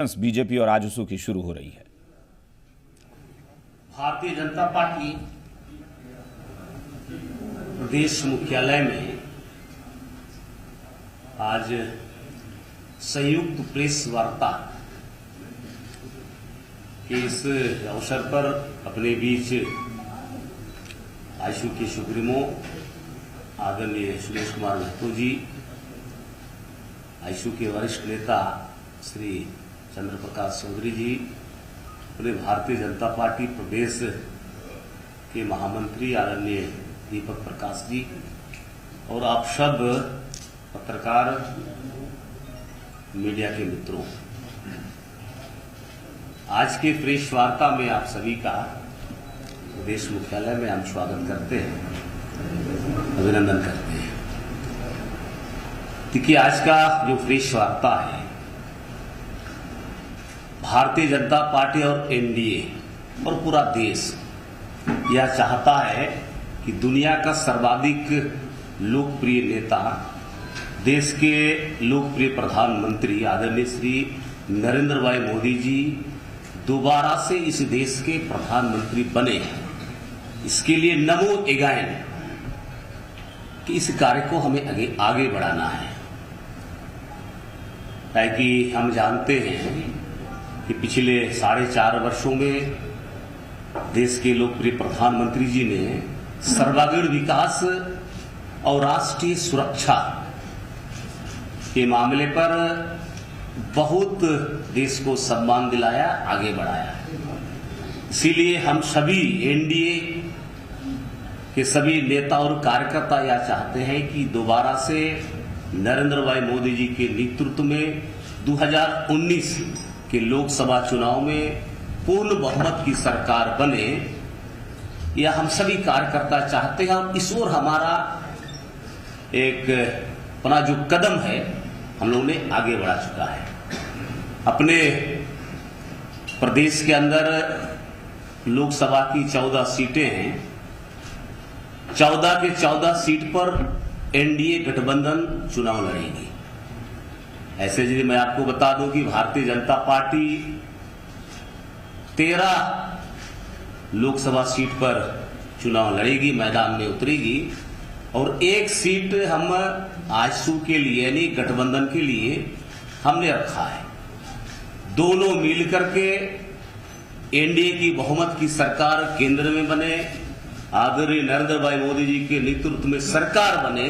BJP और आजसू की शुरू हो रही है। भारतीय जनता पार्टी प्रदेश मुख्यालय में आज संयुक्त प्रेस वार्ता के इस अवसर पर अपने बीच आजसू के सुप्रीमो आदरणीय सुरेश कुमार महतो जी, आजसू के वरिष्ठ नेता श्री चंद्र प्रकाश चौधरी जी, पूरे भारतीय जनता पार्टी प्रदेश के महामंत्री आदरणीय दीपक प्रकाश जी और आप सब पत्रकार मीडिया के मित्रों, आज के प्रेस वार्ता में आप सभी का प्रदेश मुख्यालय में हम स्वागत करते हैं, अभिनंदन करते हैं। देखिए, आज का जो प्रेस वार्ता है, भारतीय जनता पार्टी और एनडीए और पूरा देश यह चाहता है कि दुनिया का सर्वाधिक लोकप्रिय नेता, देश के लोकप्रिय प्रधानमंत्री आदरणीय श्री नरेंद्र भाई मोदी जी दोबारा से इस देश के प्रधानमंत्री बने। इसके लिए नमो एगाइन कि इस कार्य को हमें आगे बढ़ाना है, ताकि हम जानते हैं कि पिछले 4.5 वर्षों में देश के लोकप्रिय प्रधानमंत्री जी ने सर्वांगीण विकास और राष्ट्रीय सुरक्षा के मामले पर बहुत देश को सम्मान दिलाया, आगे बढ़ाया। इसीलिए हम सभी एनडीए के सभी नेता और कार्यकर्ता यह चाहते हैं कि दोबारा से नरेंद्र भाई मोदी जी के नेतृत्व में 2019 के लोकसभा चुनाव में पूर्ण बहुमत की सरकार बने। यह हम सभी कार्यकर्ता चाहते हैं और इस ओर हमारा एक अपना जो कदम है हम लोगों ने आगे बढ़ा चुका है। अपने प्रदेश के अंदर लोकसभा की 14 सीटें हैं। 14 के 14 सीट पर एनडीए गठबंधन चुनाव लड़ेगी। ऐसे यदि मैं आपको बता दूं कि भारतीय जनता पार्टी 13 लोकसभा सीट पर चुनाव लड़ेगी, मैदान में उतरेगी और एक सीट हम आजसू के लिए यानी गठबंधन के लिए हमने रखा है। दोनों मिलकर के एनडीए की बहुमत की सरकार केंद्र में बने, आदरणीय नरेंद्र भाई मोदी जी के नेतृत्व में सरकार बने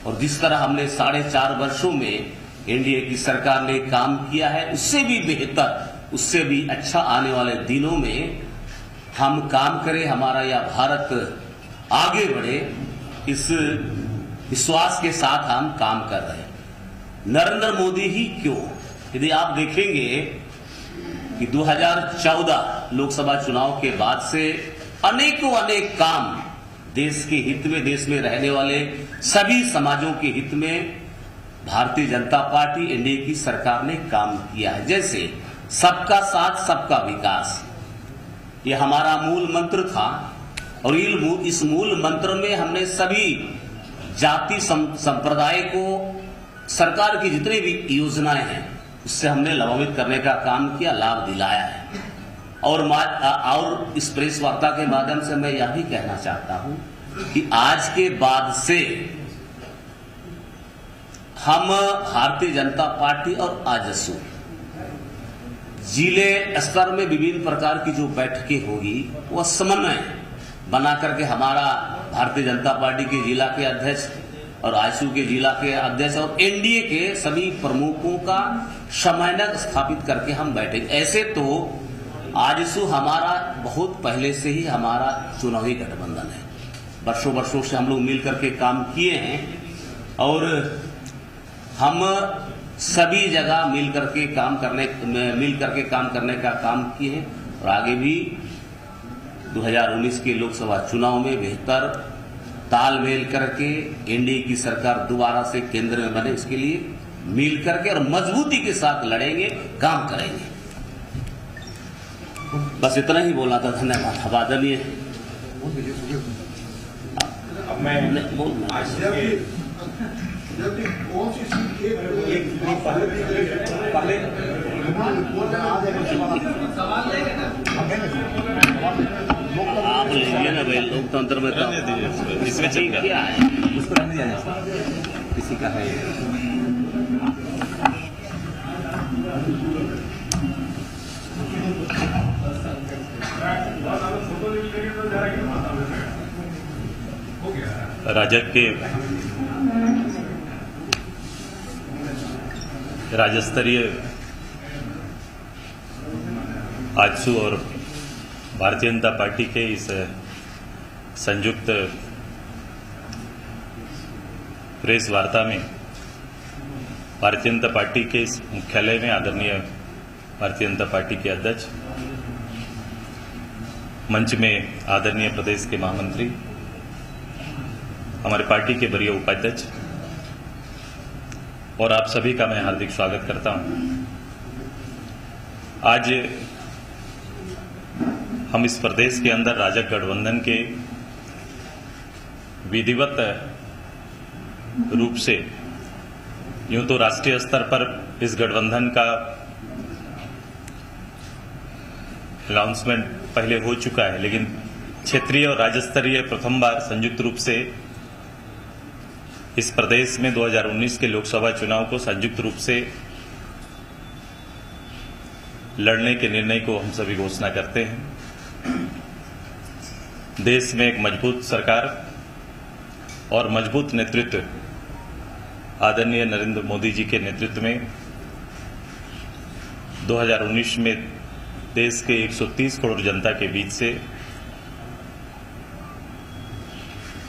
और जिस तरह हमने 4.5 वर्षों में एनडीए की सरकार ने काम किया है, उससे भी बेहतर, उससे भी अच्छा आने वाले दिनों में हम काम करें, हमारा यह भारत आगे बढ़े, इस विश्वास के साथ हम काम कर रहे हैं। नरेंद्र मोदी ही क्यों, यदि आप देखेंगे कि 2014 लोकसभा चुनाव के बाद से अनेकों अनेक काम देश के हित में, देश में रहने वाले सभी समाजों के हित में भारतीय जनता पार्टी एनडीए की सरकार ने काम किया है। जैसे सबका साथ सबका विकास, ये हमारा मूल मंत्र था और इस मूल मंत्र में हमने सभी जाति संप्रदाय को सरकार की जितनी भी योजनाएं हैं उससे हमने लाभान्वित करने का काम किया, लाभ दिलाया है। और इस प्रेस वार्ता के माध्यम से मैं यह भी कहना चाहता हूं कि आज के बाद से हम भारतीय जनता पार्टी और आजसू जिले स्तर में विभिन्न प्रकार की जो बैठकें होगी वह समन्वय बना करके हमारा भारतीय जनता पार्टी के जिला के अध्यक्ष और आजसू के जिला के अध्यक्ष और एनडीए के सभी प्रमुखों का समन्वय स्थापित करके हम बैठे। ऐसे तो आजसू हमारा बहुत पहले से ही हमारा चुनावी गठबंधन है, वर्षों से हम लोग मिल करके काम किए हैं और हम सभी जगह मिल करके काम करने का काम किए हैं और आगे भी 2019 के लोकसभा चुनाव में बेहतर तालमेल करके एनडीए की सरकार दोबारा से केंद्र में बने, इसके लिए मिल करके और मजबूती के साथ लड़ेंगे, काम करेंगे। बस इतना ही बोलना था। धन्यवाद। आदरणीय कौन सी सीट पहले आप लीजिए ना भाई, लोकतंत्र में तो इसमें चल क्या है, उसको रहने दिया किसी का है। राजग के राज्य स्तरीय आजसू और भारतीय जनता पार्टी के इस संयुक्त प्रेस वार्ता में भारतीय जनता पार्टी के इस मुख्यालय में आदरणीय भारतीय जनता पार्टी के अध्यक्ष, मंच में आदरणीय प्रदेश के महामंत्री, हमारे पार्टी के वरीय उपाध्यक्ष और आप सभी का मैं हार्दिक स्वागत करता हूं। आज हम इस प्रदेश के अंदर राजग गठबंधन के विधिवत रूप से, यूं तो राष्ट्रीय स्तर पर इस गठबंधन का अनाउंसमेंट पहले हो चुका है, लेकिन क्षेत्रीय और राज्य स्तरीय प्रथम बार संयुक्त रूप से इस प्रदेश में 2019 के लोकसभा चुनाव को संयुक्त रूप से लड़ने के निर्णय को हम सभी घोषणा करते हैं। देश में एक मजबूत सरकार और मजबूत नेतृत्व आदरणीय नरेंद्र मोदी जी के नेतृत्व में 2019 में देश के 130 करोड़ जनता के बीच से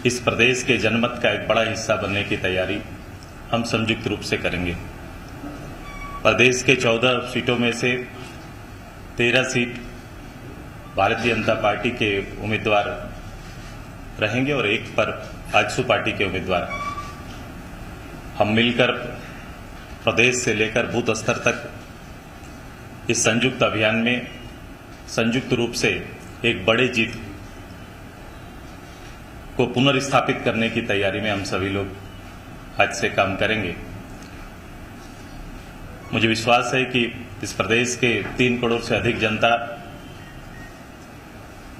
इस प्रदेश के जनमत का एक बड़ा हिस्सा बनने की तैयारी हम संयुक्त रूप से करेंगे। प्रदेश के 14 सीटों में से 13 सीट भारतीय जनता पार्टी के उम्मीदवार रहेंगे और एक पर आजसू पार्टी के उम्मीदवार। हम मिलकर प्रदेश से लेकर बूथ स्तर तक इस संयुक्त अभियान में संयुक्त रूप से एक बड़े जीत को पुनर्स्थापित करने की तैयारी में हम सभी लोग आज से काम करेंगे। मुझे विश्वास है कि इस प्रदेश के 3 करोड़ से अधिक जनता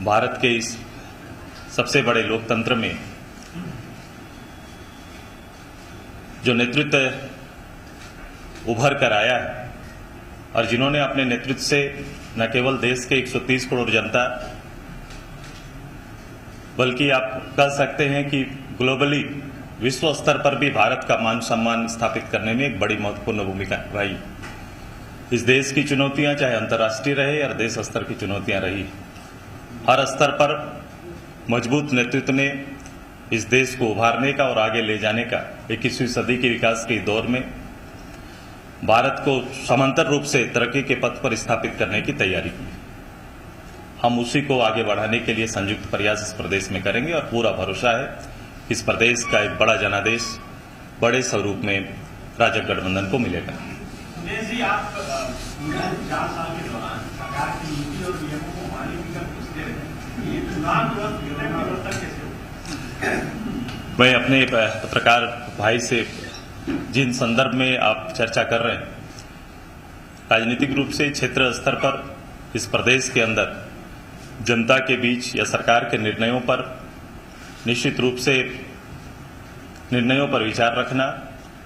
भारत के इस सबसे बड़े लोकतंत्र में जो नेतृत्व उभर कर आया है और जिन्होंने अपने नेतृत्व से न केवल देश के 130 करोड़ जनता, बल्कि आप कह सकते हैं कि ग्लोबली विश्व स्तर पर भी भारत का मान सम्मान स्थापित करने में एक बड़ी महत्वपूर्ण भूमिका निभाई। इस देश की चुनौतियां चाहे अंतर्राष्ट्रीय रहे या देश स्तर की चुनौतियां रही, हर स्तर पर मजबूत नेतृत्व ने इस देश को उभारने का और आगे ले जाने का 21वीं सदी के विकास के दौर में भारत को समांतर रूप से तरक्की के पथ पर स्थापित करने की तैयारी की। हम उसी को आगे बढ़ाने के लिए संयुक्त प्रयास इस प्रदेश में करेंगे और पूरा भरोसा है इस प्रदेश का एक बड़ा जनादेश बड़े स्वरूप में राजग गठबंधन को मिलेगा। जी, आप 4 साल के दौरान सरकार की नीति और नियमों को मानने की जब पूछते रहे, ये चुनाव व्यवस्था कैसे हो? मैं अपने पत्रकार भाई से जिन संदर्भ में आप चर्चा कर रहे हैं, राजनीतिक रूप से क्षेत्र स्तर पर इस प्रदेश के अंदर जनता के बीच या सरकार के निर्णयों पर निश्चित रूप से निर्णयों पर विचार रखना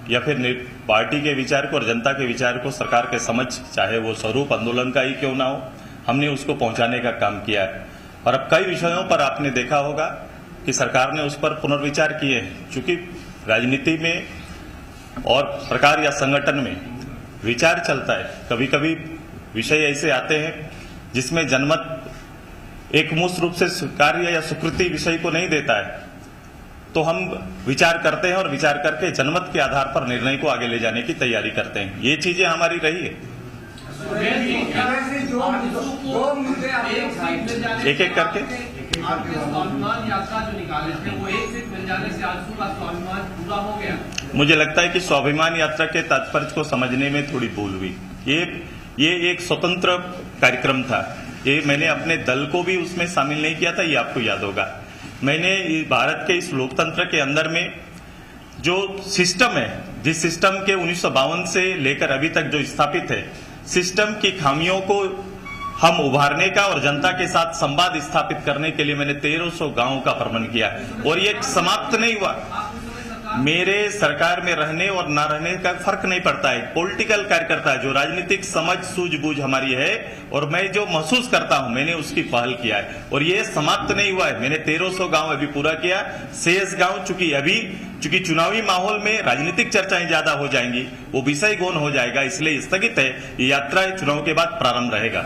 या फिर पार्टी के विचार को और जनता के विचार को सरकार के समझ, चाहे वो स्वरूप आंदोलन का ही क्यों ना हो, हमने उसको पहुंचाने का काम किया है। और अब कई विषयों पर आपने देखा होगा कि सरकार ने उस पर पुनर्विचार किए हैं। चूंकि राजनीति में और सरकार या संगठन में विचार चलता है, कभी कभी विषय ऐसे आते हैं जिसमें जनमत एकमुश्त रूप से स्वीकार्य या स्वीकृति विषय को नहीं देता है, तो हम विचार करते हैं और विचार करके जनमत के आधार पर निर्णय को आगे ले जाने की तैयारी करते हैं। ये चीजें हमारी रही है। एक एक करके स्वाभिमान यात्रा जो निकाले थे, वो एक सीट मिल जाने से आजसू का स्वाभिमान पूरा हो गया। मुझे लगता है कि स्वाभिमान यात्रा के तात्पर्य को समझने में थोड़ी भूल हुई। ये एक स्वतंत्र कार्यक्रम था। ये मैंने अपने दल को भी उसमें शामिल नहीं किया था, ये आपको याद होगा। मैंने भारत के इस लोकतंत्र के अंदर में जो सिस्टम है, जिस सिस्टम के 1952 से लेकर अभी तक जो स्थापित है, सिस्टम की खामियों को हम उभारने का और जनता के साथ संवाद स्थापित करने के लिए मैंने 1300 गांवों का भ्रमण किया और ये समाप्त नहीं हुआ। मेरे सरकार में रहने और ना रहने का फर्क नहीं पड़ता है। पॉलिटिकल कार्यकर्ता है, जो राजनीतिक समझ सूझबूझ हमारी है और मैं जो महसूस करता हूं मैंने उसकी पहल किया है और ये समाप्त नहीं हुआ है। मैंने 1300 गांव अभी पूरा किया। शेष गांव चूंकि चुनावी माहौल में राजनीतिक चर्चाएं ज्यादा हो जाएंगी, वो विषय गौण हो जाएगा, इसलिए स्थगित है। ये यात्रा चुनाव के बाद प्रारंभ रहेगा।